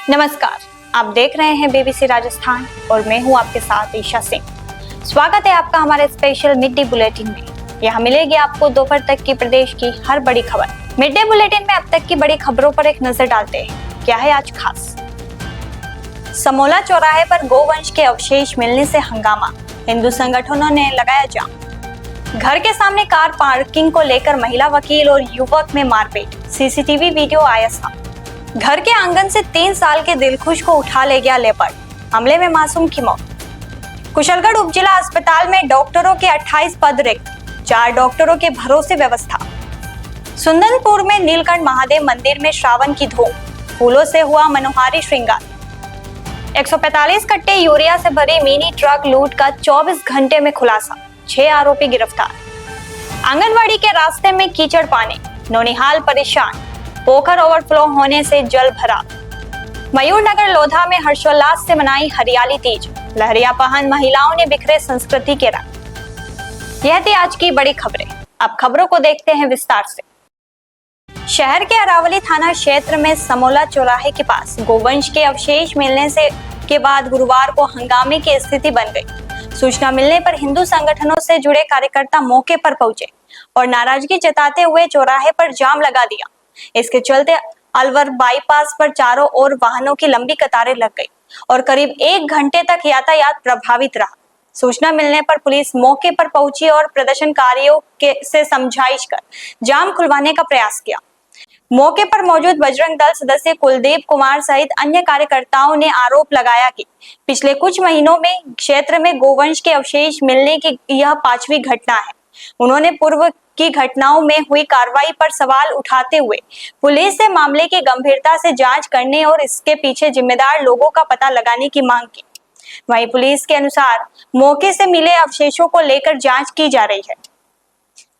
नमस्कार, आप देख रहे हैं बीबीसी राजस्थान और मैं हूं आपके साथ ईशा सिंह। स्वागत है आपका हमारे स्पेशल मिड डे बुलेटिन में। यहां मिलेगी आपको दोपहर तक की प्रदेश की हर बड़ी खबर। मिड डे बुलेटिन में अब तक की बड़ी खबरों पर एक नजर डालते हैं। क्या है आज खास? समोला चौराहे पर गोवंश के अवशेष मिलने से हंगामा, हिंदू संगठनों ने लगाया जाम। घर के सामने कार पार्किंग को लेकर महिला वकील और युवक में मारपीट, सीसीटीवी वीडियो आया सामने। घर के आंगन से 3 साल के दिलखुश को उठा ले गया लेपर्ड, हमले में मासूम की मौत। कुशलगढ़ उपजिला अस्पताल में डॉक्टरों के 28 पद रिक्त, 4 डॉक्टरों के भरोसे व्यवस्था। सुंदरपुर में नीलकंठ महादेव मंदिर में श्रावण की धूम, फूलों से हुआ मनोहारी श्रृंगार। 145 कट्टे यूरिया से भरी मिनी ट्रक लूट का 24 घंटे में खुलासा, 6 आरोपी गिरफ्तार। आंगनवाड़ी के रास्ते में कीचड़ पानी, नौनिहाल परेशान, पोखर ओवरफ्लो होने से जल भरा। मयूरनगर लोधा में हर्षोल्लास से मनाई हरियाली तीज, लहरिया पहन महिलाओं ने बिखरे संस्कृति के रंग। यह थी आज की बड़ी खबरें। अब खबरों को देखते हैं विस्तार से। शहर के अरावली थाना क्षेत्र में समोला चौराहे के पास गोवंश के अवशेष मिलने से के बाद गुरुवार को हंगामे की स्थिति बन गई। सूचना मिलने पर हिंदू संगठनों से जुड़े कार्यकर्ता मौके पर पहुंचे और नाराजगी जताते हुए चौराहे पर जाम लगा दिया। इसके चलते अलवर बाईपास पर चारों ओर वाहनों की लंबी कतारें लग गई और करीब 1 घंटे तक यातायात प्रभावित रहा। सूचना मिलने पर पुलिस मौके पर पहुंची और प्रदर्शनकारियों से समझाइश कर जाम खुलवाने का प्रयास किया। मौके पर मौजूद बजरंग दल सदस्य कुलदीप कुमार सहित अन्य कार्यकर्ताओं ने आरोप लगाया कि पिछले कुछ महीनों में क्षेत्र में गोवंश के अवशेष मिलने की यह 5वीं घटना है। उन्होंने पूर्व की घटनाओं में हुई कार्रवाई पर सवाल उठाते हुए पुलिस से मामले की गंभीरता से जांच करने और इसके पीछे जिम्मेदार लोगों का पता लगाने की मांग की। वहीं पुलिस के अनुसार मौके से मिले अवशेषों को लेकर जांच की जा रही है।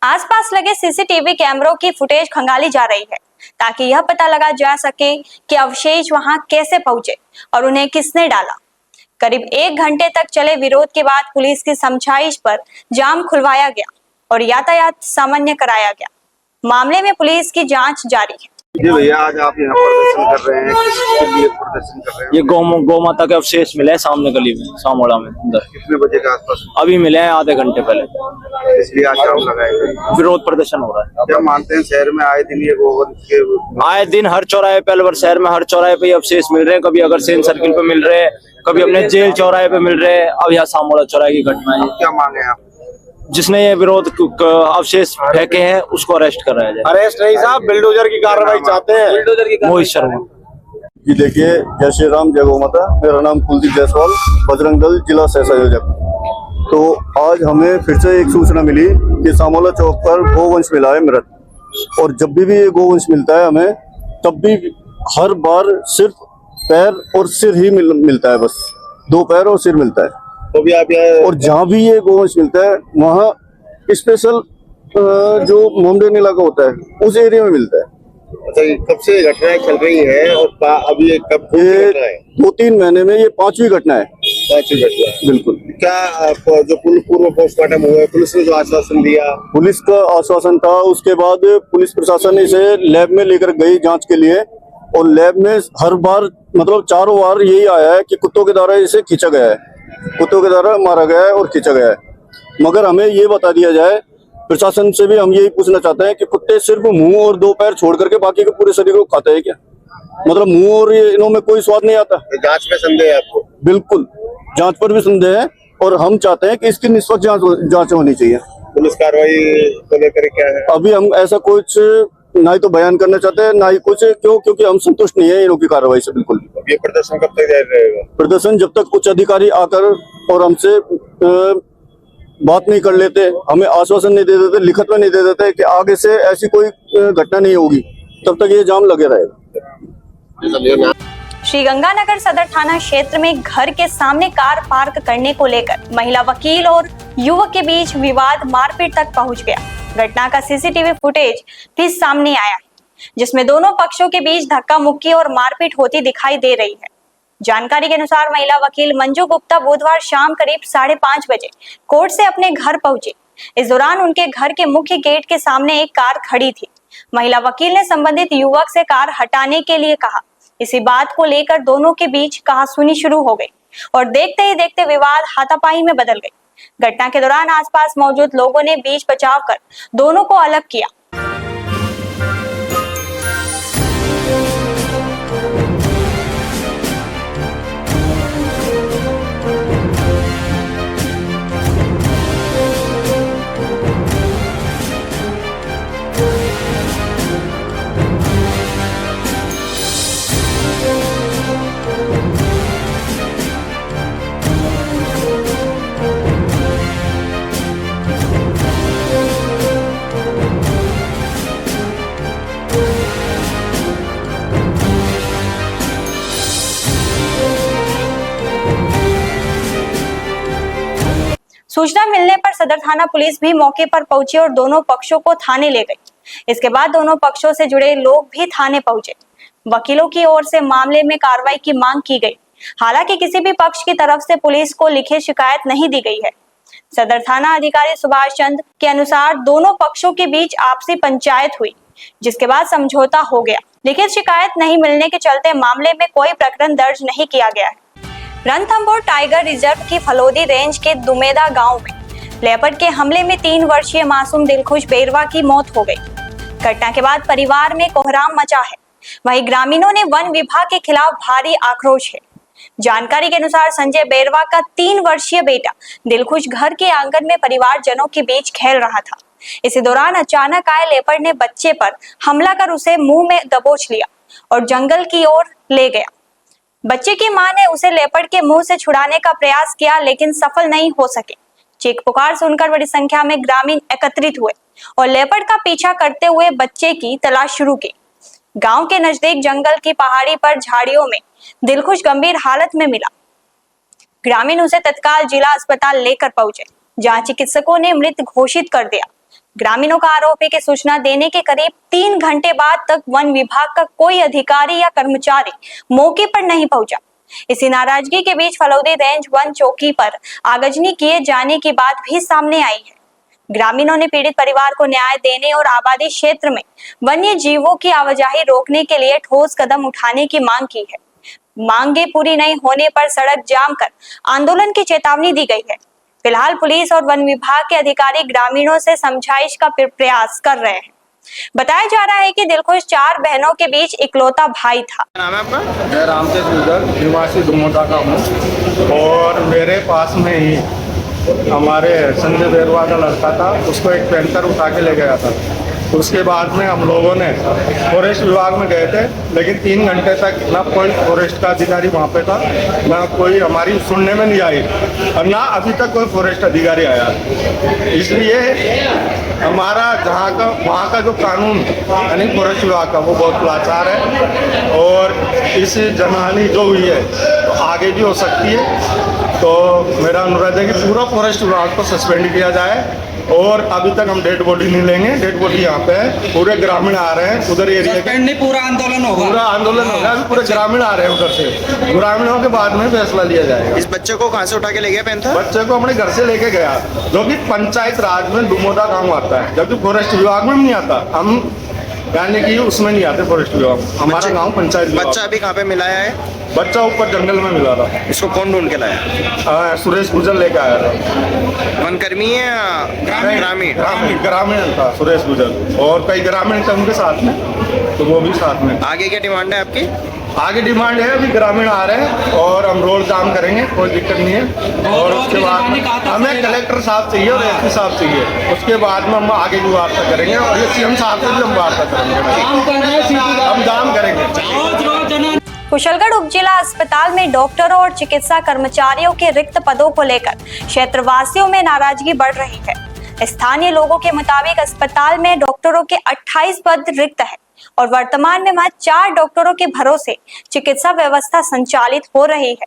आसपास लगे सीसीटीवी कैमरों की फुटेज खंगाली जा रही है ताकि यह पता लगा जा सके कि अवशेष वहां कैसे पहुंचे और उन्हें किसने डाला। करीब 1 घंटे तक चले विरोध के बाद पुलिस की समझाइश पर जाम खुलवाया गया और यातायात सामान्य कराया गया। मामले में पुलिस की जांच जारी है। जी भैया, आज आप यहाँ प्रदर्शन कर रहे हैं, किसके लिए प्रदर्शन कर रहे हैं? ये गौ माता के अवशेष मिले हैं सामने गली में, सामोड़ा में अंदर। कितने बजे के आसपास? अभी मिले हैं आधे घंटे पहले। इसलिए आज जाम लगाए गए, विरोध प्रदर्शन हो रहा है। क्या मानते हैं शहर में आए दिन ये गोवंश के आए दिन हर चौराहे पे, अलवर शहर में हर चौराहे पे अवशेष मिल रहे हैं। कभी अग्रसेन सर्किल पे मिल रहे हैं, कभी अपने जेल चौराहे पे मिल रहे हैं। अब यहाँ सामोड़ा चौराहे की घटना है। क्या मांगे आप? जिसने ये विरोध अवशेष फेंके हैं उसको अरेस्ट कराया जाए। अरेस्ट नहीं साहब, बिल्डोजर की कार्रवाई चाहते हैं। मोहित शर्मा। जी देखिए, जय श्री राम, जय गौ माता। मेरा नाम कुलदीप जायसवाल, बजरंग दल जिला सह संयोजक। तो आज हमें फिर से एक सूचना मिली कि सामोला चौक पर गोवंश मिला है मृत। और जब भी ये गोवंश मिलता है हमें, तब भी हर बार सिर्फ पैर और सिर ही मिलता है, बस 2 पैर और सिर मिलता है। तो भी आप और जहाँ भी ये गोवंश मिलता है वहाँ स्पेशल जो मोमडन इलाका होता है उस एरिया में मिलता है। अच्छा, कब से घटनाएं चल रही है और अभी ये कब ये 2-3 महीने में ये 5वीं घटना है। 5वीं घटना? बिल्कुल। क्या जो पूर्व पोस्टमार्टम हुआ है, पुलिस ने जो आश्वासन दिया? पुलिस का आश्वासन था, उसके बाद पुलिस प्रशासन इसे लैब में लेकर गई जांच के लिए। और लैब में हर बार मतलब 4 बार यही आया है कि कुत्तों के द्वारा इसे खींचा गया है, कुत्तों के द्वारा मारा गया है और खींचा गया है। मगर हमें ये बता दिया जाए, प्रशासन से भी हम यही पूछना चाहते हैं कि कुत्ते सिर्फ मुंह और 2 पैर छोड़ करके बाकी के पूरे शरीर को खाते हैं क्या? मतलब मुंह और ये इनों में कोई स्वाद नहीं आता। जांच में संदेह है आपको? बिल्कुल, जांच पर भी संदेह है और हम चाहते हैं कि इसकी निष्पक्ष जांच होनी चाहिए। पुलिस कार्रवाई को लेकर क्या है? अभी हम ऐसा कुछ ना ही तो बयान करना चाहते हैं, ना ही कुछ, क्योंकि हम संतुष्ट नहीं है इनकी कार्रवाई से। बिल्कुल। ये प्रदर्शन कब तक जारी रहेगा? प्रदर्शन जब तक उच्च अधिकारी आकर और हमसे बात नहीं कर लेते, हमें आश्वासन नहीं दे देते, लिखित में नहीं दे देते कि आगे से ऐसी कोई घटना नहीं होगी, तब तक ये जाम लगे रहेगा। श्रीगंगानगर सदर थाना क्षेत्र में घर के सामने कार पार्क करने को लेकर महिला वकील और युवक के बीच विवाद मारपीट तक पहुंच गया। घटना का सीसीटीवी फुटेज भी सामने आया है, जिसमें दोनों पक्षों के बीच धक्का मुक्की और मारपीट होती दिखाई दे रही है। जानकारी के अनुसार महिला वकील मंजू गुप्ता बुधवार शाम करीब 5:30 बजे कोर्ट से अपने घर पहुंची। इस दौरान उनके घर के मुख्य गेट के सामने एक कार खड़ी थी। महिला वकील ने संबंधित युवक से कार हटाने के लिए कहा। इसी बात को लेकर दोनों के बीच कहासुनी शुरू हो गई और देखते ही देखते विवाद हाथापाई में बदल गई। घटना के दौरान आसपास मौजूद लोगों ने बीच बचाव कर दोनों को अलग किया। सूचना मिलने पर सदर थाना पुलिस भी मौके पर पहुंची और दोनों पक्षों को थाने ले गई। इसके बाद दोनों पक्षों से जुड़े लोग भी थाने पहुंचे। वकीलों की ओर से मामले में कार्रवाई की मांग की गई। हालांकि किसी भी पक्ष की तरफ से पुलिस को लिखित शिकायत नहीं दी गई है। सदर थाना अधिकारी सुभाष चंद्र के अनुसार दोनों पक्षों के बीच आपसी पंचायत हुई, जिसके बाद समझौता हो गया। लिखित शिकायत नहीं मिलने के चलते मामले में कोई प्रकरण दर्ज नहीं किया गया है। रणथंभौर टाइगर रिजर्व की फलोदी रेंज के दुमेदा गांव में लेपर्ड के हमले में 3 वर्षीय मासूम दिलखुश बेरवा की मौत हो गई। घटना के बाद परिवार में कोहराम मचा है। वहीं ग्रामीणों ने वन विभाग के खिलाफ भारी आक्रोश है। जानकारी के अनुसार संजय बेरवा का 3 वर्षीय बेटा दिलखुश घर के आंगन में परिवारजनों के बीच खेल रहा था। इसी दौरान अचानक आए लेपर्ड ने बच्चे पर हमला कर उसे मुंह में दबोच लिया और जंगल की ओर ले गया। बच्चे की मां ने उसे लेपर्ड के मुंह से छुड़ाने का प्रयास किया, लेकिन सफल नहीं हो सके। चीख पुकार सुनकर बड़ी संख्या में ग्रामीण एकत्रित हुए और लेपर्ड का पीछा करते हुए बच्चे की तलाश शुरू की। गांव के नजदीक जंगल की पहाड़ी पर झाड़ियों में दिलखुश गंभीर हालत में मिला। ग्रामीण उसे तत्काल जिला अस्पताल लेकर पहुंचे, जहां चिकित्सकों ने मृत घोषित कर दिया। ग्रामीणों का आरोप है कि सूचना देने के करीब 3 घंटे बाद तक वन विभाग का कोई अधिकारी या कर्मचारी मौके पर नहीं पहुंचा। इसी नाराजगी के बीच फलोदी रेंज वन चौकी पर आगजनी किए जाने की बात भी सामने आई है। ग्रामीणों ने पीड़ित परिवार को न्याय देने और आबादी क्षेत्र में वन्य जीवों की आवाजाही रोकने के लिए ठोस कदम उठाने की मांग की है। मांगे पूरी नहीं होने पर सड़क जाम कर आंदोलन की चेतावनी दी गई है। फिलहाल पुलिस और वन विभाग के अधिकारी ग्रामीणों से समझाइश का प्रयास कर रहे हैं। बताया जा रहा है कि दिलखुश 4 बहनों के बीच इकलौता भाई था। नाम है आपका? मैं रामचंद्र गुजर, निवासी दुमोदा का हूँ और मेरे पास में ही हमारे संजय बेरवा का लड़का था। उसको एक पेंटर उठा के ले गया था। उसके बाद में हम लोगों ने फॉरेस्ट विभाग में गए थे, लेकिन 3 घंटे तक ना कोई फॉरेस्ट का अधिकारी वहाँ पे था, ना कोई हमारी सुनने में नहीं आई और ना अभी तक कोई फॉरेस्ट अधिकारी आया। इसलिए हमारा जहाँ का वहाँ का जो कानून यानी फॉरेस्ट विभाग का वो बहुत लाचार है और इस जनहानि जो हुई है तो आगे भी हो सकती है। तो मेरा अनुरोध है कि पूरा फॉरेस्ट विभाग को सस्पेंड किया जाए और अभी तक हम डेड बॉडी नहीं लेंगे। डेड बॉडी यहाँ पे है, पूरे ग्रामीण आ रहे हैं उधर एरिया के। नहीं, पूरा आंदोलन होगा। पूरा आंदोलन होगा, अभी पूरे ग्रामीण आ रहे हैं उधर से। ग्रामीणों के बाद में फैसला लिया जाएगा। इस बच्चे को कहाँ से उठा के ले गया पेंथर? बच्चे को अपने घर से लेके गया, जो कि पंचायत राज में दुमोदा गाँव आता है, जबकि फॉरेस्ट विभाग में नहीं आता। हम यानी कि उसमें नहीं आते फॉरेस्ट विभाग। हमारा गाँव पंचायत। बच्चा अभी कहाँ पे मिला है? बच्चा ऊपर जंगल में मिला था। इसको कौन ढूंढ के लाया? सुरेश गुजर लेके आया था। वनकर्मी है या ग्रामीण? ग्रामीण था सुरेश गुजर और कई ग्रामीण थे उनके साथ में, तो वो भी साथ में। आगे क्या डिमांड है आपकी? आगे डिमांड है, अभी ग्रामीण आ रहे हैं और हम रोड जाम करेंगे, कोई दिक्कत नहीं है। और उसके बाद हमें कलेक्टर साहब चाहिए और एसपी साहब चाहिए। उसके बाद में हम आगे भी वार्ता करेंगे और ये सीएम साहब से भी हम वार्ता करेंगे। हम जाम करेंगे। कुशलगढ़ उपजिला अस्पताल में डॉक्टरों और चिकित्सा कर्मचारियों के रिक्त पदों को लेकर क्षेत्रवासियों में नाराजगी बढ़ रही है। स्थानीय लोगों के मुताबिक अस्पताल में डॉक्टरों के 28 पद रिक्त है और वर्तमान में मात्र 4 डॉक्टरों के भरोसे चिकित्सा व्यवस्था संचालित हो रही है।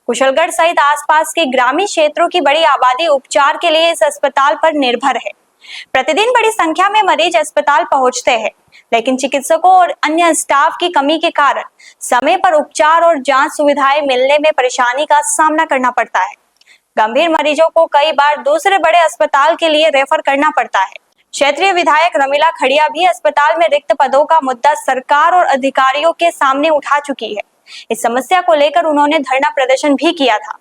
कुशलगढ़ सहित आसपास के ग्रामीण क्षेत्रों की बड़ी आबादी उपचार के लिए इस अस्पताल पर निर्भर है। प्रतिदिन बड़ी संख्या में मरीज अस्पताल पहुंचते हैं, लेकिन चिकित्सकों और अन्य स्टाफ की कमी के कारण समय पर उपचार और जांच सुविधाएं मिलने में परेशानी का सामना करना पड़ता है। गंभीर मरीजों को कई बार दूसरे बड़े अस्पताल के लिए रेफर करना पड़ता है। क्षेत्रीय विधायक रमीला खड़िया भी अस्पताल में रिक्त पदों का मुद्दा सरकार और अधिकारियों के सामने उठा चुकी है। इस समस्या को लेकर उन्होंने धरना प्रदर्शन भी किया था।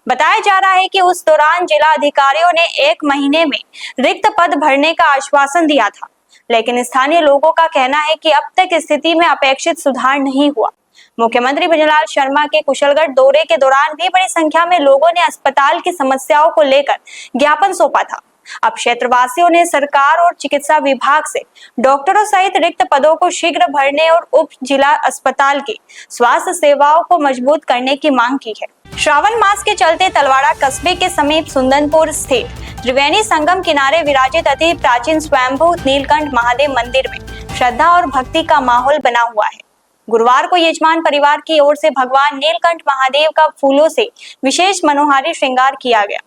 बताया जा रहा है कि उस दौरान जिला अधिकारियों ने 1 महीने में रिक्त पद भरने का आश्वासन दिया था, लेकिन स्थानीय लोगों का कहना है कि अब तक स्थिति में अपेक्षित सुधार नहीं हुआ। मुख्यमंत्री भजनलाल शर्मा के कुशलगढ़ दौरे के दौरान भी बड़ी संख्या में लोगों ने अस्पताल की समस्याओं को लेकर ज्ञापन सौंपा था। अब क्षेत्रवासियों ने सरकार और चिकित्सा विभाग से डॉक्टरों सहित रिक्त पदों को शीघ्र भरने और उप जिला अस्पताल की स्वास्थ्य सेवाओं को मजबूत करने की मांग की है। श्रावण मास के चलते तलवाड़ा कस्बे के समीप सुंदनपुर स्थित त्रिवेणी संगम किनारे विराजित अति प्राचीन स्वयंभू नीलकंठ महादेव मंदिर में श्रद्धा और भक्ति का माहौल बना हुआ है। गुरुवार को यजमान परिवार की ओर से भगवान नीलकंठ महादेव का फूलों से विशेष मनोहारी श्रृंगार किया गया।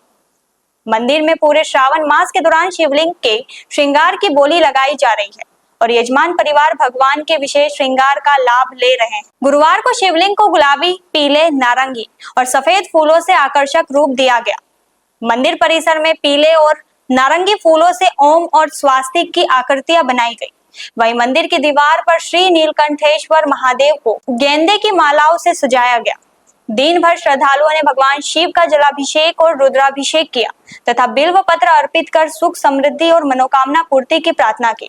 मंदिर में पूरे श्रावण मास के दौरान शिवलिंग के श्रृंगार की बोली लगाई जा रही है और यजमान परिवार भगवान के विशेष श्रृंगार का लाभ ले रहे हैं। गुरुवार को शिवलिंग को गुलाबी, पीले, नारंगी और सफेद फूलों से आकर्षक रूप दिया गया। मंदिर परिसर में पीले और नारंगी फूलों से ओम और स्वास्तिक की आकृतियां बनाई गई। वहीं मंदिर की दीवार पर श्री नीलकंठेश्वर महादेव को गेंदे की मालाओं से सजाया गया। दिन भर श्रद्धालुओं ने भगवान शिव का जलाभिषेक और रुद्राभिषेक किया तथा बिल्व पत्र अर्पित कर सुख समृद्धि और मनोकामना पूर्ति की प्रार्थना की।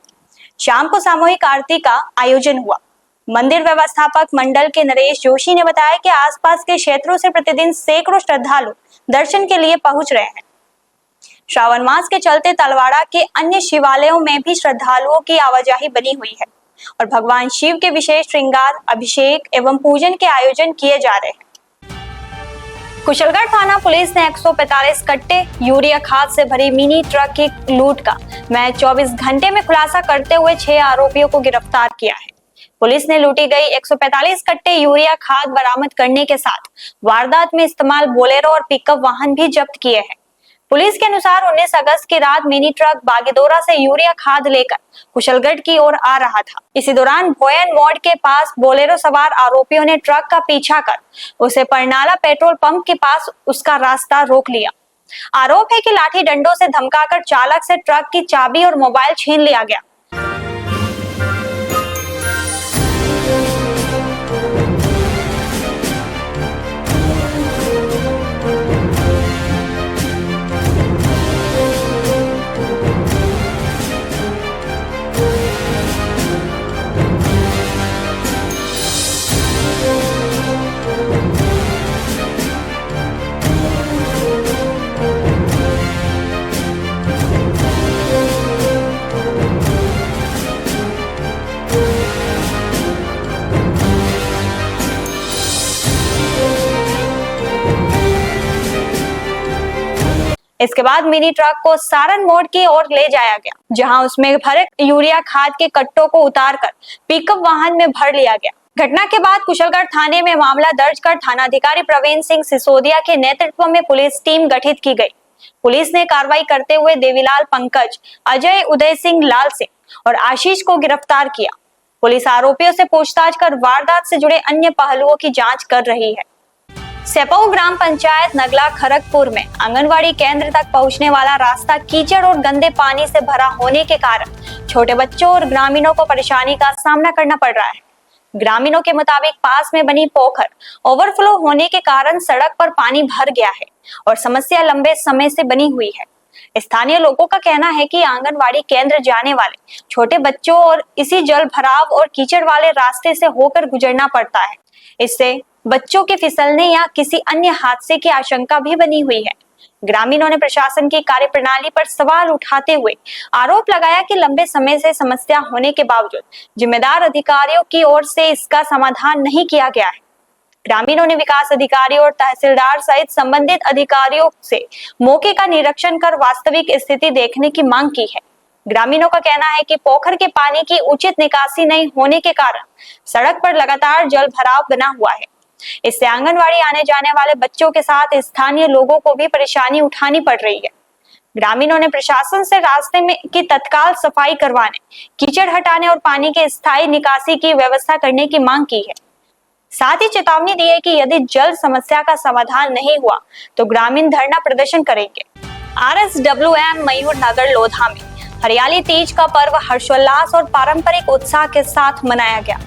शाम को सामूहिक आरती का आयोजन हुआ। मंदिर व्यवस्थापक मंडल के नरेश जोशी ने बताया कि आसपास के क्षेत्रों से प्रतिदिन सैकड़ों श्रद्धालु दर्शन के लिए पहुंच रहे हैं। श्रावण मास के चलते तलवाड़ा के अन्य शिवालयों में भी श्रद्धालुओं की आवाजाही बनी हुई है और भगवान शिव के विशेष श्रृंगार, अभिषेक एवं पूजन के आयोजन किए जा रहे हैं। कुशलगढ़ थाना पुलिस ने 145 कट्टे यूरिया खाद से भरी मिनी ट्रक की लूट का महज 24 घंटे में खुलासा करते हुए 6 आरोपियों को गिरफ्तार किया है। पुलिस ने लूटी गई 145 कट्टे यूरिया खाद बरामद करने के साथ वारदात में इस्तेमाल बोलेरो और पिकअप वाहन भी जब्त किए हैं। पुलिस के अनुसार 19 अगस्त की रात मिनी ट्रक बागीदोरा से यूरिया खाद लेकर कुशलगढ़ की ओर आ रहा था। इसी दौरान भोयन मोड़ के पास बोलेरो सवार आरोपियों ने ट्रक का पीछा कर उसे परनाला पेट्रोल पंप के पास उसका रास्ता रोक लिया। आरोप है कि लाठी डंडों से धमकाकर चालक से ट्रक की चाबी और मोबाइल छीन लिया गया। इसके बाद मिनी ट्रक को सारण मोड़ की ओर ले जाया गया, जहां उसमें भरे यूरिया खाद के कट्टों को उतारकर पिकअप वाहन में भर लिया गया। घटना के बाद कुशलगढ़ थाने में मामला दर्ज कर थानाधिकारी प्रवीण सिंह सिसोदिया के नेतृत्व में पुलिस टीम गठित की गई। पुलिस ने कार्रवाई करते हुए देवीलाल पंकज, अजय उदय सिंह लाल सिंह और आशीष को गिरफ्तार किया। पुलिस आरोपियों से पूछताछ कर वारदात से जुड़े अन्य पहलुओं की जांच कर रही है। सेपऊ ग्राम पंचायत नगला खरगपुर में आंगनवाड़ी केंद्र तक पहुंचने वाला रास्ता कीचड़ और गंदे पानी से भरा होने के कारण छोटे बच्चों और ग्रामीणों को परेशानी का सामना करना पड़ रहा है। ग्रामीणों के मुताबिक पास में बनी पोखर ओवरफ्लो होने के कारण सड़क पर पानी भर गया है और समस्या लंबे समय से बनी हुई है। स्थानीय लोगों का कहना है कि आंगनवाड़ी केंद्र जाने वाले छोटे बच्चों और इसी जल भराव और कीचड़ वाले रास्ते से होकर गुजरना पड़ता है। इससे बच्चों के फिसलने या किसी अन्य हादसे की आशंका भी बनी हुई है। ग्रामीणों ने प्रशासन की कार्यप्रणाली पर सवाल उठाते हुए आरोप लगाया कि लंबे समय से समस्या होने के बावजूद जिम्मेदार अधिकारियों की ओर से इसका समाधान नहीं किया गया है। ग्रामीणों ने विकास अधिकारी और तहसीलदार सहित संबंधित अधिकारियों से मौके का निरीक्षण कर वास्तविक स्थिति देखने की मांग की है। ग्रामीणों का कहना है कि पोखर के पानी की उचित निकासी नहीं होने के कारण सड़क पर लगातार जल भराव बना हुआ है। इससे आंगनवाड़ी आने जाने वाले बच्चों के साथ स्थानीय लोगों को भी परेशानी उठानी पड़ रही है। ग्रामीणों ने प्रशासन से रास्ते में की तत्काल सफाई करवाने, कीचड़ हटाने और पानी के स्थायी निकासी की व्यवस्था करने की मांग की है। साथ ही चेतावनी दी है कि यदि जल्द समस्या का समाधान नहीं हुआ तो ग्रामीण धरना प्रदर्शन करेंगे। RSWM मयूर नगर लोधा में हरियाली तीज का पर्व हर्षोल्लास और पारंपरिक उत्साह के साथ मनाया गया।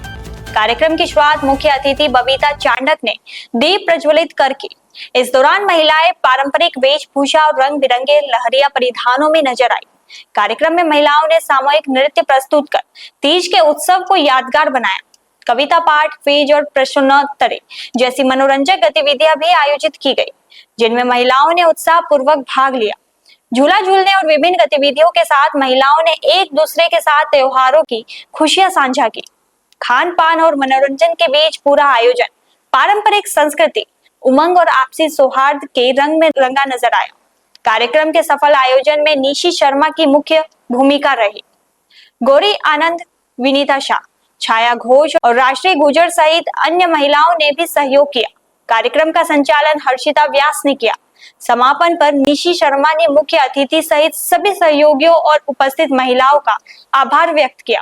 कार्यक्रम की शुरुआत मुख्य अतिथि बबीता चांडक ने दीप प्रज्वलित करके। इस दौरान महिलाएं पारंपरिक वेशभूषा और रंग बिरंगे लहरिया परिधानों में नजर आई। कार्यक्रम में महिलाओं ने सामूहिक नृत्य प्रस्तुत कर तीज के उत्सव को यादगार बनाया। कविता पाठ, क्विज और प्रश्नोत्तरी जैसी मनोरंजक गतिविधियां भी आयोजित की गई, जिनमें महिलाओं ने उत्साह पूर्वक भाग लिया। झूला झूलने और विभिन्न गतिविधियों के साथ महिलाओं ने एक दूसरे के साथ त्योहारों की खुशियां साझा की। खान पान और मनोरंजन के बीच पूरा आयोजन पारंपरिक संस्कृति, उमंग और आपसी सौहार्द के रंग में रंगा नजर आया। कार्यक्रम के सफल आयोजन में निशी शर्मा की मुख्य भूमिका रही। गौरी आनंद, विनीता शाह, छाया घोष और राष्ट्रीय गुजर सहित अन्य महिलाओं ने भी सहयोग किया। कार्यक्रम का संचालन हर्षिता व्यास ने किया। समापन पर निशी शर्मा ने मुख्य अतिथि सहित सभी सहयोगियों और उपस्थित महिलाओं का आभार व्यक्त किया।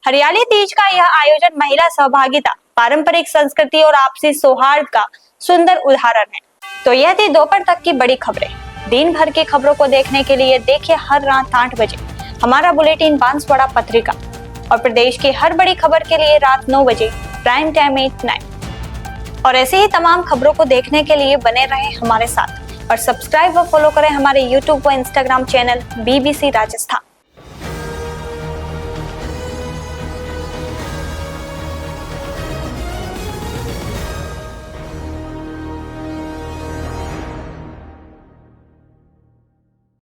हरियाली तीज का यह आयोजन महिला सहभागिता, पारंपरिक संस्कृति और आपसी सौहार्द का सुंदर उदाहरण है। तो यह थी दोपहर तक की बड़ी खबरें। दिन भर की खबरों को देखने के लिए देखिए हर रात 8 बजे हमारा बुलेटिन बांसवाड़ा पत्रिका, और प्रदेश की हर बड़ी खबर के लिए रात 9 बजे प्राइम टाइम 8-9। और ऐसे ही तमाम खबरों को देखने के लिए बने रहे हमारे साथ और सब्सक्राइब व फॉलो करें हमारे YouTube व Instagram चैनल BBC राजस्थान।